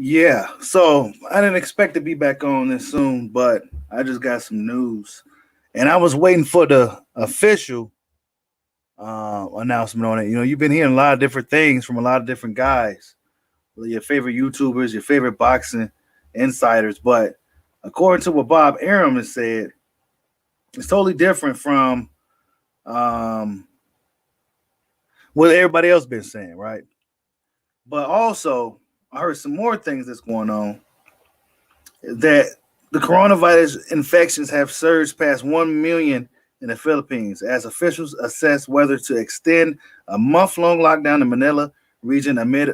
Yeah, so I didn't expect to be back on this soon, but I just got some news, and I was waiting for the official announcement on it. You've been hearing a lot of different things from a lot of different guys, your favorite YouTubers, your favorite boxing insiders, but according to what Bob Arum has said, it's totally different from um, what everybody else been saying, right? But also, I heard some more things that's going on that the coronavirus infections have surged past 1 million in the Philippines as officials assess whether to extend a month long lockdown in Manila region amid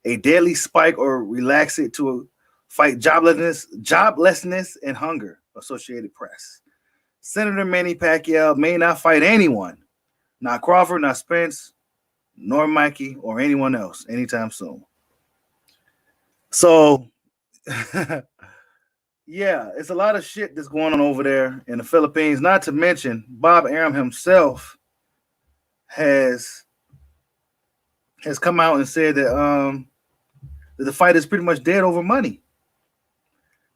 a deadly spike or relax it to fight joblessness and hunger, Associated Press. Senator Manny Pacquiao may not fight anyone, not Crawford, not Spence, nor Mikey, or anyone else anytime soon. So, yeah, it's a lot of shit that's going on over there in the Philippines. Not to mention, Bob Arum himself has come out and said that the fight is pretty much dead over money.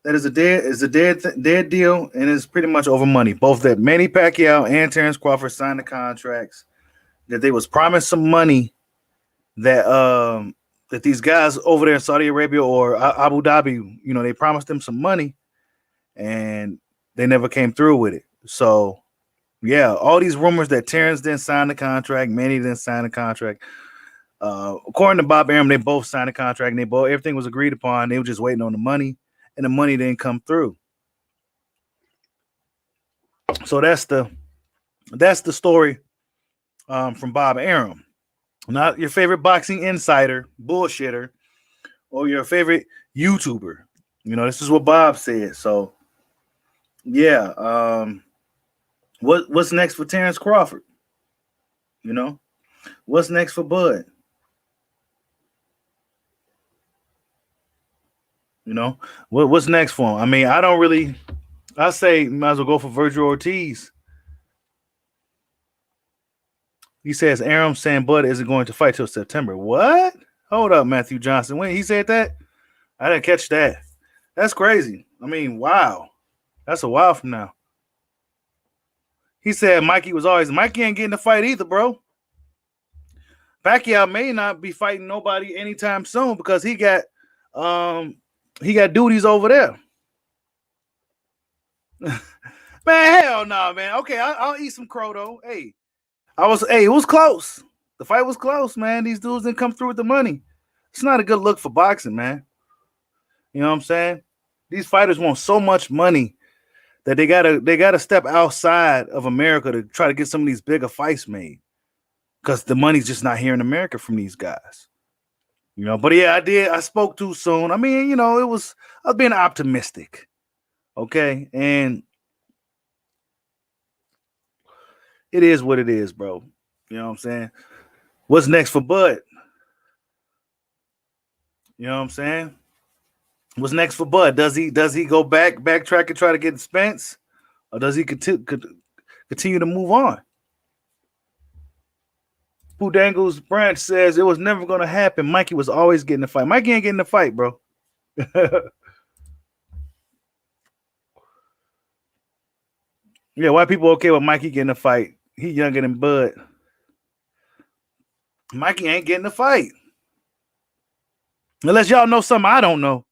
That is a dead deal, and it's pretty much over money. Both that Manny Pacquiao and Terence Crawford signed the contracts. That they was promised some money that that these guys over there in Saudi Arabia or Abu Dhabi, they promised them some money, and they never came through with it. So, yeah, all these rumors that Terrence didn't sign the contract, Manny didn't sign the contract. According to Bob Arum, they both signed the contract, and everything was agreed upon. They were just waiting on the money, and the money didn't come through. So that's the story from Bob Arum. Not your favorite boxing insider, bullshitter, or your favorite YouTuber. This is what Bob said. So, yeah. What's next for Terence Crawford? What's next for Bud? What's next for him? I mean, I say might as well go for Virgil Ortiz. He says Arum saying Bud isn't going to fight till September. What? Hold up, Matthew Johnson. When he said that? I didn't catch that. That's crazy. I mean, wow. That's a while from now. He said Mikey ain't getting the fight either, bro. Pacquiao may not be fighting nobody anytime soon because he got duties over there. Man, hell no, man. Okay, I'll eat some crow though. Hey, it was close. The fight was close, man. These dudes didn't come through with the money. It's not a good look for boxing, man. You know what I'm saying? These fighters want so much money that they gotta step outside of America to try to get some of these bigger fights made. Because the money's just not here in America from these guys. But yeah, I spoke too soon. I mean, I was being optimistic. Okay. And it is what it is, bro. You know what I'm saying? What's next for Bud? You know what I'm saying? What's next for Bud? Does he go backtrack and try to get Spence? Or does he continue to move on? Dangles Branch says it was never going to happen. Mikey was always getting the fight. Mikey ain't getting the fight, bro. Yeah, why people okay with Mikey getting the fight? He younger than Bud. Mikey ain't getting the fight. Unless y'all know something I don't know.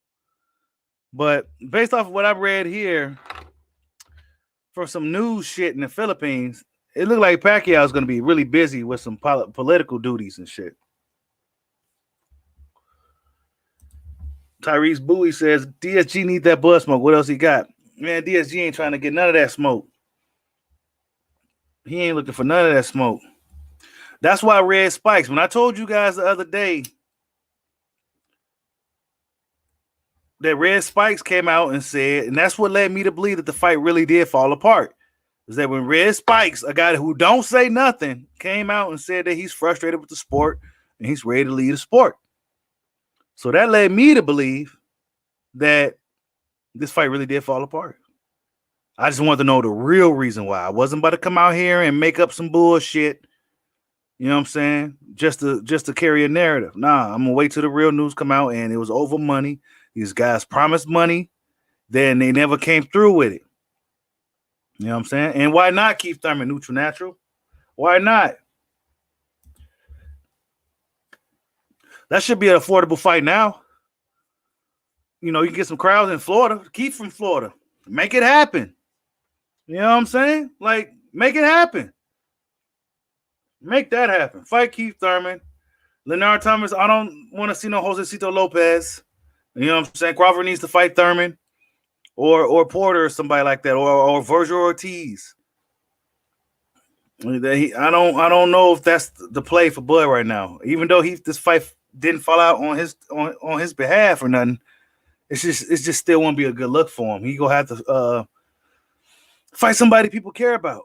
But based off of what I've read here from some news shit in the Philippines, it looked like Pacquiao is going to be really busy with some political duties and shit. Tyrese Bowie says, DSG need that blood smoke. What else he got? Man, DSG ain't trying to get none of that smoke. He ain't looking for none of that smoke. That's why Red Spikes. When I told you guys the other day that Red Spikes came out and said, and that's what led me to believe that the fight really did fall apart, is that when Red Spikes, a guy who don't say nothing, came out and said that he's frustrated with the sport and he's ready to leave the sport. So that led me to believe that this fight really did fall apart. I just wanted to know the real reason why. I wasn't about to come out here and make up some bullshit You know what I'm saying? Just to carry a narrative. Nah, I'm gonna wait till the real news come out, and it was over money. These guys promised money, then they never came through with it. You know what I'm saying? And why not Keith Thurman neutral natural? Why not? That should be an affordable fight now. You know, you can get some crowds in Florida. Keith from Florida. Make it happen. You know what I'm saying? Like, make it happen. Make that happen. Fight Keith Thurman. Leonard Thomas, I don't want to see no Josecito Lopez. You know what I'm saying? Crawford needs to fight Thurman or Porter or somebody like that, or Virgil Ortiz. I don't know if that's the play for Bud right now. Even though this fight didn't fall out on his behalf or nothing, it's just still won't be a good look for him. He gonna have to fight somebody people care about.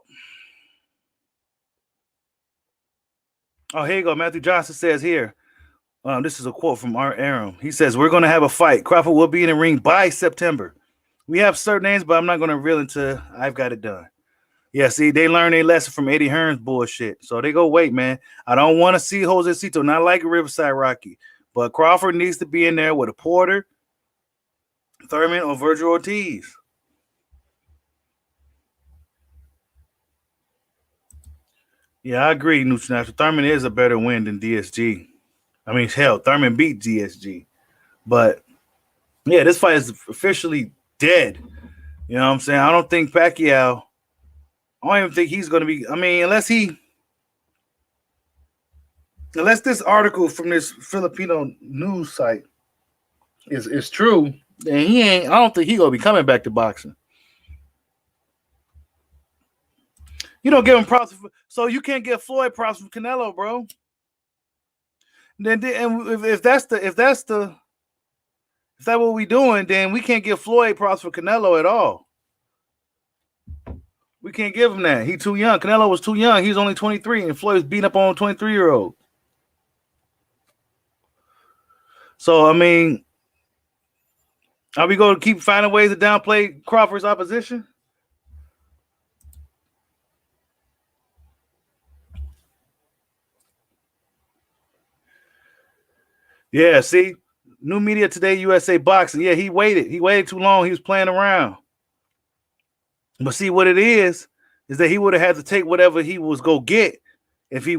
Oh, here you go. Matthew Johnson says here. This is a quote from Art Aram. He says, "We're going to have a fight. Crawford will be in the ring by September. We have certain names, but I'm not going to reveal until I've got it done." Yeah, see, they learned a lesson from Eddie Hearn's bullshit. So they go, wait, man. I don't want to see Josecito, not like Riverside Rocky. But Crawford needs to be in there with a Porter, Thurman, or Virgil Ortiz. Yeah, I agree, Neutral. Thurman is a better win than DSG. I mean, hell, Thurman beat DSG. But, yeah, this fight is officially dead. You know what I'm saying? I don't think Pacquiao, I don't even think he's going to be, I mean, unless this article from this Filipino news site is true, then I don't think he's going to be coming back to boxing. You don't give him props, so you can't get Floyd props from Canelo, bro. Then and if that's what we doing, then we can't give Floyd props for Canelo at all. We can't give him that. He's too young. Canelo was too young. He's only 23, and Floyd was beating up on a 23-year-old. So, I mean, are we going to keep finding ways to downplay Crawford's opposition? Yeah, see? New Media Today, USA Boxing. Yeah, he waited. He waited too long. He was playing around. But see, what it is that he would have had to take whatever he was go get if he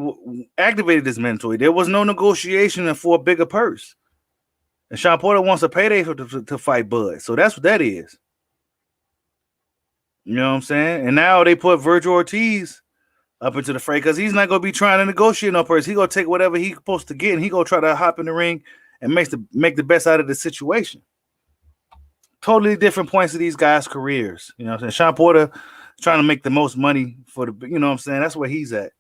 activated this mandatory. There was no negotiation for a bigger purse. And Sean Porter wants a payday to fight Bud. So that's what that is. You know what I'm saying? And now they put Virgil Ortiz up into the fray because he's not going to be trying to negotiate no purse. He's going to take whatever he's supposed to get, and he's going to try to hop in the ring and make the best out of the situation. Totally different points of these guys' careers. You know what I'm saying? Sean Porter is trying to make the most money for the, you know what I'm saying? That's where he's at.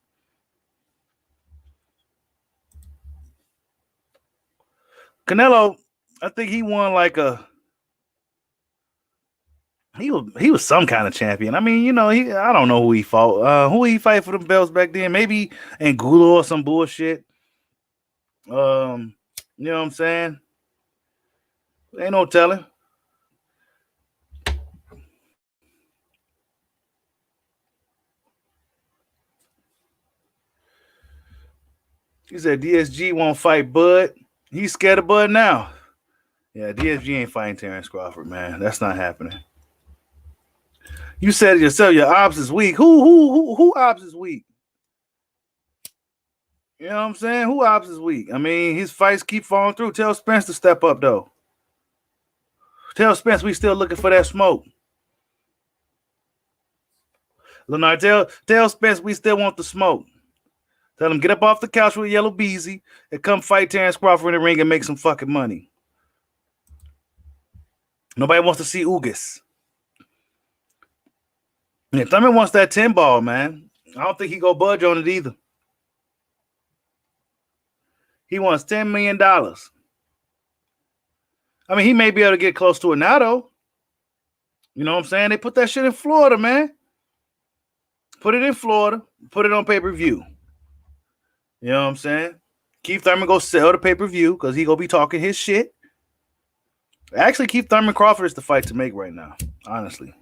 Canelo, I think he won like he was some kind of champion. I mean, you know, I don't know who he fought. Who he fight for the belts back then? Maybe Angulo or some bullshit. You know what I'm saying? Ain't no telling. He said DSG won't fight Bud. He's scared of Bud now. Yeah, DSG ain't fighting Terence Crawford, man. That's not happening. You said it yourself, your ops is weak. Who ops is weak? You know what I'm saying? Who ops is weak? I mean, his fights keep falling through. Tell Spence to step up, though. Tell Spence we still looking for that smoke. Leonard, tell Spence we still want the smoke. Tell him get up off the couch with Yellow Beezy and come fight Terence Crawford in the ring and make some fucking money. Nobody wants to see Ugas. Yeah, Thurman wants that 10 ball, man. I don't think he go budge on it either. He wants $10 million. I mean, he may be able to get close to it now, though. You know what I'm saying? They put that shit in Florida, man. Put it in Florida. Put it on pay-per-view. You know what I'm saying? Keith Thurman go sell the pay-per-view because he go be talking his shit. Actually, Keith Thurman Crawford is the fight to make right now, honestly.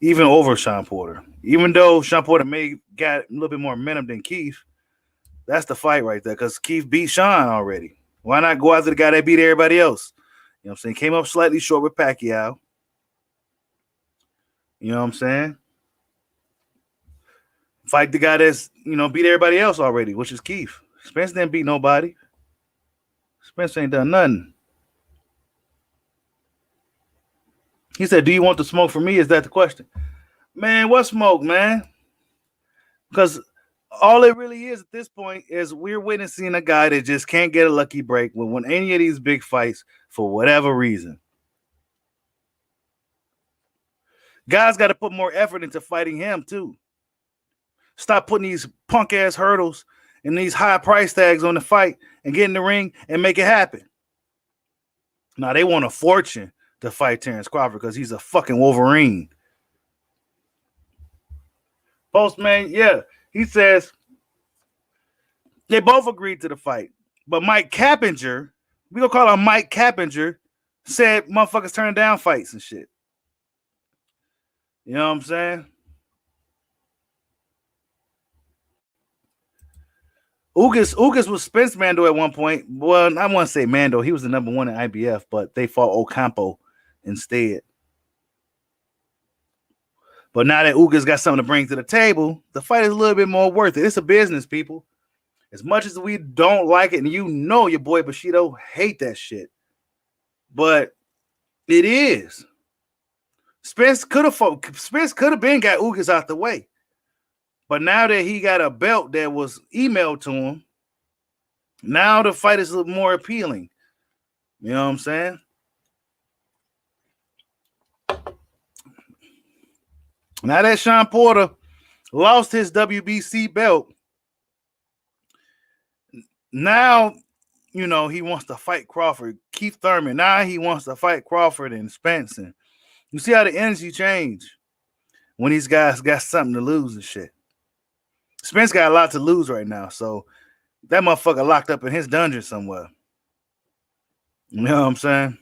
Even over Sean Porter. Even though Sean Porter may got a little bit more momentum than Keith, That's the fight right there. Because Keith beat Sean already. Why not go after the guy that beat everybody else? You know what I'm saying? Came up slightly short with Pacquiao. You know what I'm saying? Fight the guy that's, beat everybody else already, which is Keith. Spence didn't beat nobody. Spence ain't done nothing. He said, do you want the smoke from me? Is that the question? Man, what smoke, man? Because all it really is at this point is we're witnessing a guy that just can't get a lucky break when any of these big fights for whatever reason. Guys got to put more effort into fighting him, too. Stop putting these punk-ass hurdles and these high price tags on the fight and get in the ring and make it happen. Now, they want a fortune to fight Terence Crawford because he's a fucking Wolverine. Postman, yeah, he says they both agreed to the fight. But Mike Cappinger, we gonna call him Mike Cappinger, said motherfuckers turn down fights and shit. You know what I'm saying? Ugas was Spence Mando at one point. Well, I want to say Mando. He was the number one in IBF, but they fought Ocampo instead. But now that Ugas got something to bring to the table, the fight is a little bit more worth it. It's a business, people. As much as we don't like it, and your boy Bushido hate that shit. But it is. Spence could have been got Ugas out the way. But now that he got a belt that was emailed to him, now the fight is a little more appealing. You know what I'm saying? Now that Sean Porter lost his WBC belt, now, he wants to fight Crawford. Keith Thurman, now he wants to fight Crawford and Spence. And you see how the energy change when these guys got something to lose and shit. Spence got a lot to lose right now, so that motherfucker locked up in his dungeon somewhere. You know what I'm saying?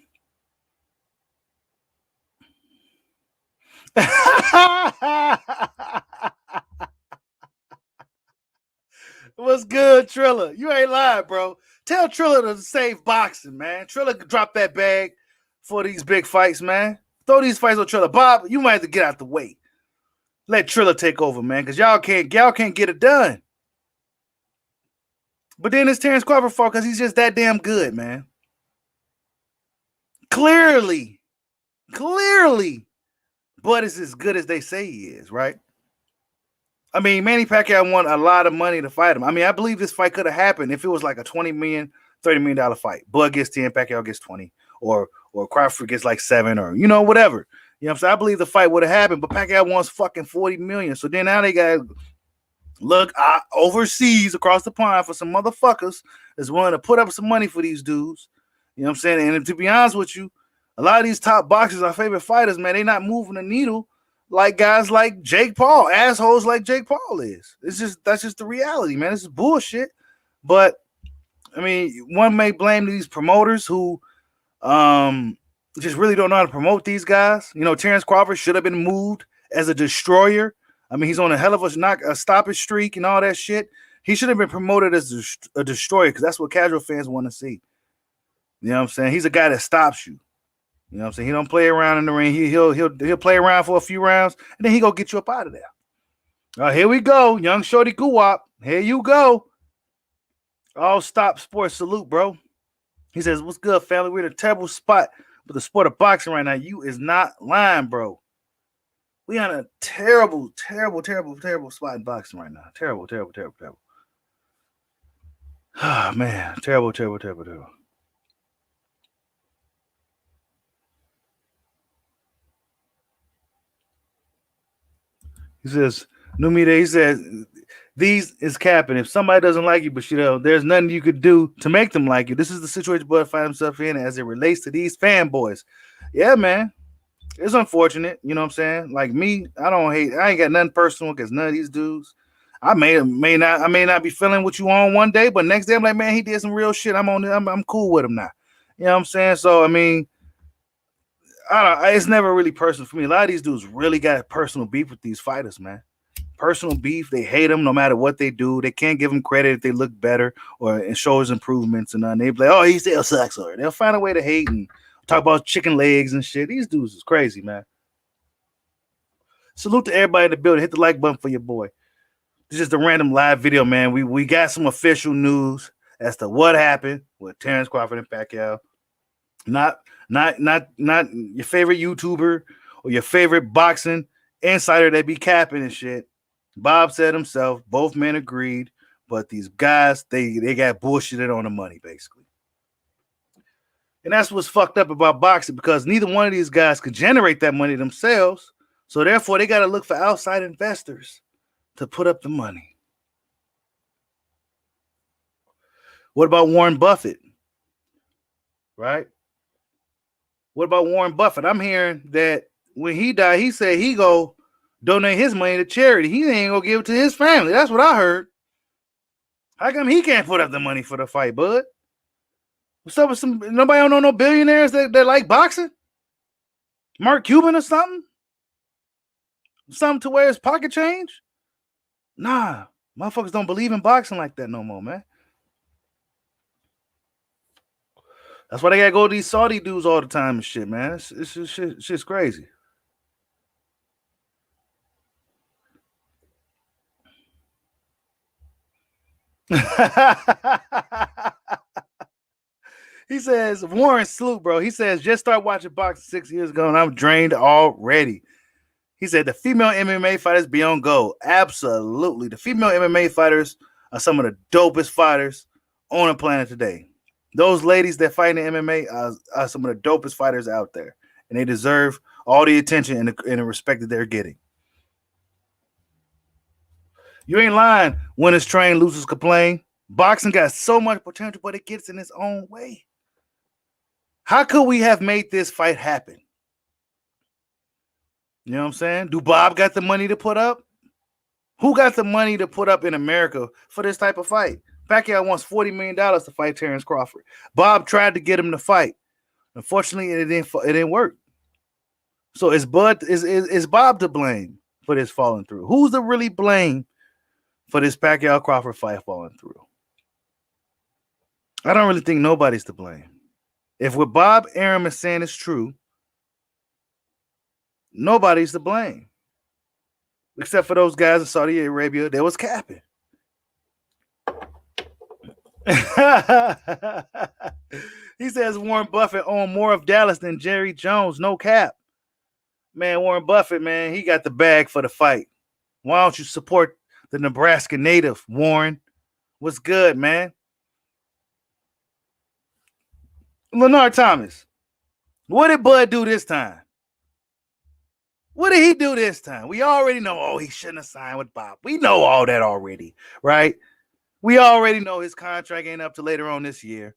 What's good, Triller? You ain't lying, bro. Tell Triller to save boxing, man. Triller could drop that bag for these big fights, man. Throw these fights on Triller. Bob, you might have to get out the way. Let Triller take over, man, because y'all can't get it done. But then it's Terence Crawford fault because he's just that damn good, man. Clearly, but it's as good as they say he is, right? I mean, Manny Pacquiao won a lot of money to fight him. I mean, I believe this fight could have happened if it was like a $20 million, $30 million fight. Bud gets 10, Pacquiao gets 20, or Crawford gets like 7, or whatever. You know what I'm saying? I believe the fight would have happened, but Pacquiao wants fucking $40 million. So then now they got to look overseas across the pond for some motherfuckers that's willing to put up some money for these dudes. You know what I'm saying? And to be honest with you, a lot of these top boxers, our favorite fighters, man, they not moving the needle like guys like Jake Paul, assholes like Jake Paul is. That's just the reality, man. This is bullshit. But I mean, one may blame these promoters who just really don't know how to promote these guys. Terence Crawford should have been moved as a destroyer. I mean, he's on a hell of a stoppage streak and all that shit. He should have been promoted as a destroyer because that's what casual fans want to see. You know what I'm saying? He's a guy that stops you. You know what I'm saying? He don't play around in the ring. He'll play around for a few rounds, and then he go get you up out of there. Here we go. Young Shorty Guwap. Here you go. All Stop Sports salute, bro. He says, what's good, family? We're in a terrible spot with the sport of boxing right now. You is not lying, bro. We on a terrible, terrible, terrible, terrible spot in boxing right now. Terrible, terrible, terrible, terrible. Oh, man. Terrible, terrible, terrible, terrible. He says, Numida, he says, these is capping. If somebody doesn't like you, but there's nothing you could do to make them like you. This is the situation Bud finds himself in as it relates to these fanboys. Yeah, man. It's unfortunate. You know what I'm saying? Like me, I ain't got nothing personal against none of these dudes. I may not be feeling what you on one day, but next day I'm like, man, he did some real shit. I'm cool with him now. You know what I'm saying? So I mean, it's never really personal for me. A lot of these dudes really got personal beef with these fighters, man. personal beef. They hate him no matter what they do. They can't give him credit if they look better or it shows improvements and they be like, oh, he still sucks. Or they'll find a way to hate and talk about chicken legs and shit. These dudes is crazy, man. Salute to everybody in the building. Hit the like button for your boy. This is just a random live video, man. We got some official news as to what happened with Terence Crawford and Pacquiao. Not your favorite YouTuber or your favorite boxing insider that be capping and shit. Bob said himself, both men agreed, but these guys, they got bullshitted on the money, basically. And that's what's fucked up about boxing, because neither one of these guys could generate that money themselves. So therefore, they got to look for outside investors to put up the money. What about Warren Buffett? Right? What about Warren Buffett? I'm hearing that when he died, he said he go donate his money to charity. He ain't gonna give it to his family. That's what I heard. How come he can't put up the money for the fight, bud? What's up with nobody don't know no billionaires that like boxing? Mark Cuban or something? Something to wear his pocket change? Nah, motherfuckers don't believe in boxing like that no more, man. That's why they gotta go to these Saudi dudes all the time and shit, man. It's shit's crazy. He says, Warren Sloop, bro. He says, just start watching boxing 6 years ago and I'm drained already. He said, the female MMA fighters be on go. Absolutely. The female MMA fighters are some of the dopest fighters on the planet today. Those ladies that fight in MMA are some of the dopest fighters out there. And they deserve all the attention and the respect that they're getting. You ain't lying. Winners train, losers complain. Boxing got so much potential, but it gets in its own way. How could we have made this fight happen? You know what I'm saying? Do Bob got the money to put up? Who got the money to put up in America for this type of fight? Pacquiao wants $40 million to fight Terence Crawford. Bob tried to get him to fight. Unfortunately, it didn't work. So is Bob to blame for this falling through? Who's to really blame for this Pacquiao Crawford fight falling through? I don't really think nobody's to blame. If what Bob Arum is saying is true, nobody's to blame. Except for those guys in Saudi Arabia, they was capping. He says Warren Buffett owned more of Dallas than Jerry Jones. No cap. Man, Warren Buffett, man, he got the bag for the fight. Why don't you support the Nebraska native, Warren? What's good, man? Lenard Thomas, what did Bud do this time? What did he do this time? We already know, oh, he shouldn't have signed with Bob. We know all that already, right? We already know his contract ain't up to later on this year.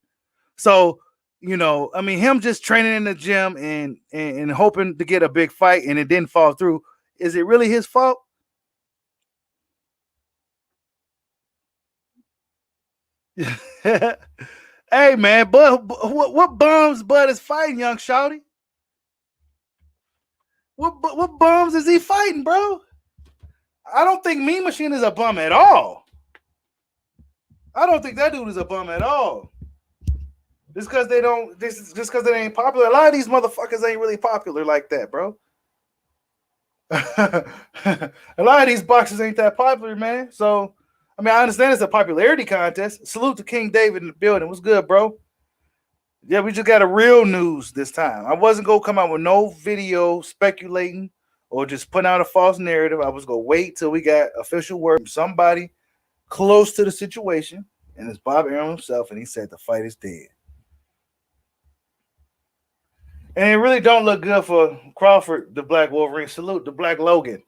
So, you know, I mean, him just training in the gym and hoping to get a big fight and it didn't fall through. Is it really his fault? Hey, man, Bud, what bums Bud is fighting, young shawty? What bums is he fighting, bro? I don't think Mean Machine is a bum at all. I don't think that dude is a bum at all. Just because they ain't popular. A lot of these motherfuckers ain't really popular like that, bro. A lot of these boxers ain't that popular, man. So, I mean, I understand it's a popularity contest. Salute to King David in the building. What's good, bro? Yeah, we just got a real news this time. I wasn't going to come out with no video speculating or just putting out a false narrative. I was going to wait till we got official word from somebody close to the situation, and it's Bob Arum himself, and he said the fight is dead. And it really don't look good for Crawford, the Black Wolverine. Salute the Black Logan.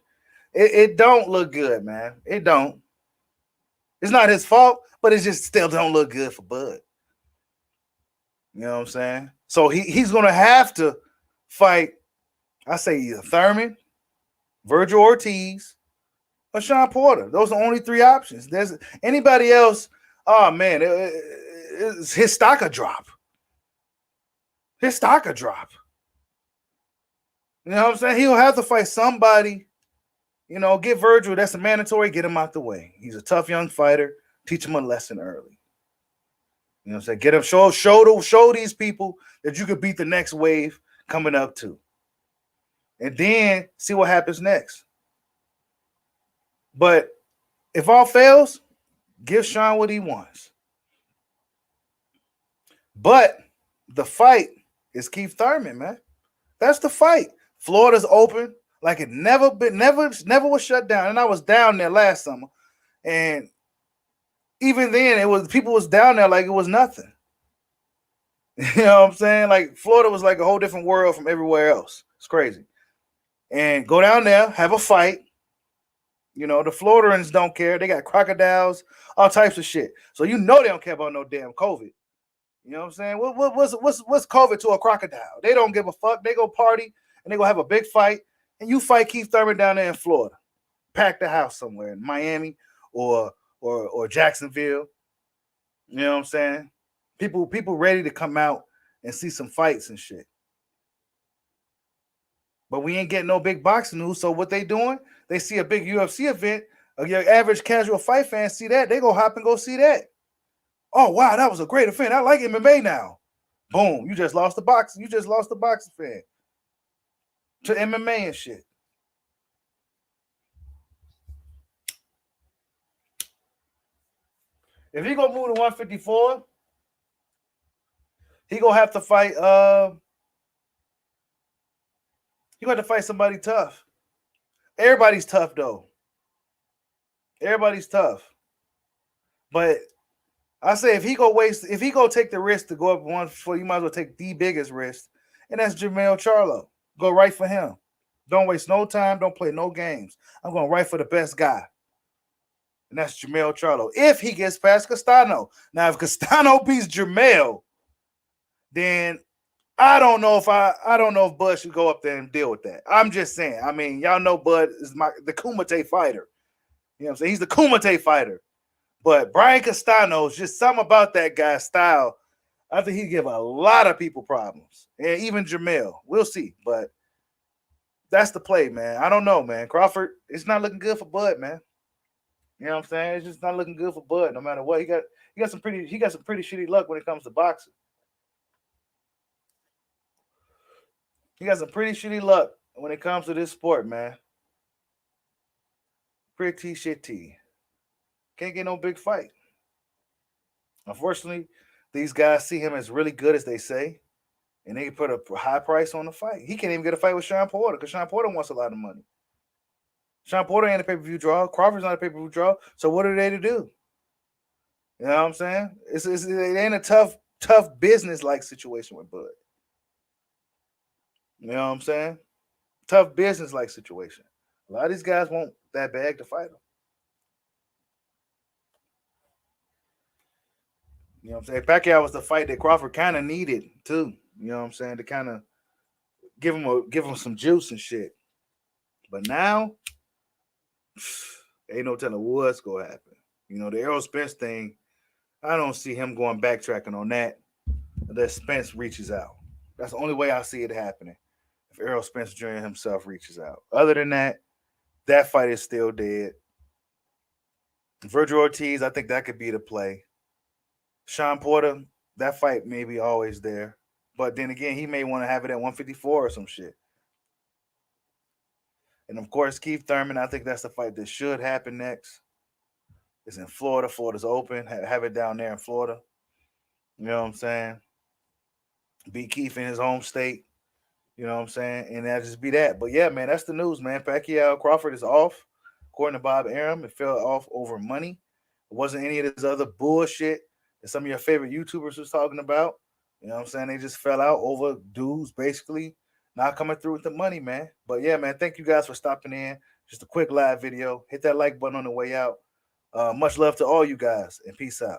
It don't look good, man. It don't. It's not his fault, but it just still don't look good for Bud. You know what I'm saying? So he's going to have to fight, I say, either Thurman, Virgil Ortiz, or Sean Porter. Those are the only three options. There's anybody else, oh, man, his stock will drop. His stock will drop. You know what I'm saying? He'll have to fight somebody, get Virgil. That's a mandatory. Get him out the way. He's a tough young fighter. Teach him a lesson early. You know what I'm saying? Get him show these people that you could beat the next wave coming up too. And then see what happens next. But if all fails, give Sean what he wants. But the fight is Keith Thurman, man. That's the fight. Florida's open like it never was shut down. And I was down there last summer. And even then, people was down there like it was nothing. You know what I'm saying? Like Florida was like a whole different world from everywhere else. It's crazy. And go down there, have a fight. The Floridans don't care. They got crocodiles, all types of shit. So they don't care about no damn COVID. You know what I'm saying? What's COVID to a crocodile? They don't give a fuck. They go party and they go have a big fight. And you fight Keith Thurman down there in Florida. Pack the house somewhere in Miami or Jacksonville. You know what I'm saying? People ready to come out and see some fights and shit. But we ain't getting no big boxing news. So what they doing? They see a big UFC event. Your average casual fight fan see that. They go hop and go see that. Oh, wow, that was a great event. I like MMA now. Boom. You just lost the boxing. You just lost the boxing fan to MMA and shit. If he gonna move to 154, he gonna have to fight. He gonna have to fight somebody tough. Everybody's tough though. Everybody's tough. But I say if he go take the risk to go up 154, you might as well take the biggest risk, and that's Jermell Charlo. Go right for him. Don't waste no time. Don't play no games. I'm going right for the best guy. And that's Jermell Charlo. If he gets past Castano. Now, if Castano beats Jermell, then I don't know if Bud should go up there and deal with that. I'm just saying. I mean, y'all know Bud is the Kumite fighter. You know what I'm saying? He's the Kumite fighter. But Brian Castano is just something about that guy's style. I think he'd give a lot of people problems. And even Jermell. We'll see. But that's the play, man. I don't know, man. Crawford, it's not looking good for Bud, man. You know what I'm saying? It's just not looking good for Bud, no matter what. He got some pretty shitty luck when it comes to boxing. He got some pretty shitty luck when it comes to this sport, man. Pretty shitty. Can't get no big fight. Unfortunately, these guys see him as really good as they say, and they put a high price on the fight. He can't even get a fight with Sean Porter because Sean Porter wants a lot of money. Sean Porter ain't a pay-per-view draw. Crawford's not a pay-per-view draw. So what are they to do? You know what I'm saying? It ain't a tough business-like situation with Bud. You know what I'm saying? Tough business-like situation. A lot of these guys want that bag to fight him. You know what I'm saying? Pacquiao was the fight that Crawford kind of needed too. You know what I'm saying? To kind of give him some juice and shit. But now, ain't no telling what's gonna happen. The Errol Spence thing, I don't see him going backtracking on that unless Spence reaches out. That's the only way I see it happening. If Errol Spence Jr. himself reaches out. Other than that, that fight is still dead. Virgil Ortiz, I think that could be the play. Sean Porter, that fight may be always there. But then again, he may want to have it at 154 or some shit. And of course, Keith Thurman, I think that's the fight that should happen next. It's in Florida. Florida's open. Have it down there in Florida. You know what I'm saying? Beat Keith in his home state. You know what I'm saying? And that'll just be that. But yeah, man, that's the news, man. Pacquiao Crawford is off. According to Bob Arum, it fell off over money. It wasn't any of this other bullshit that some of your favorite YouTubers was talking about. You know what I'm saying? They just fell out over dudes basically not coming through with the money, man. But yeah, man, thank you guys for stopping in. Just a quick live video. Hit that like button on the way out. Much love to all you guys, and peace out.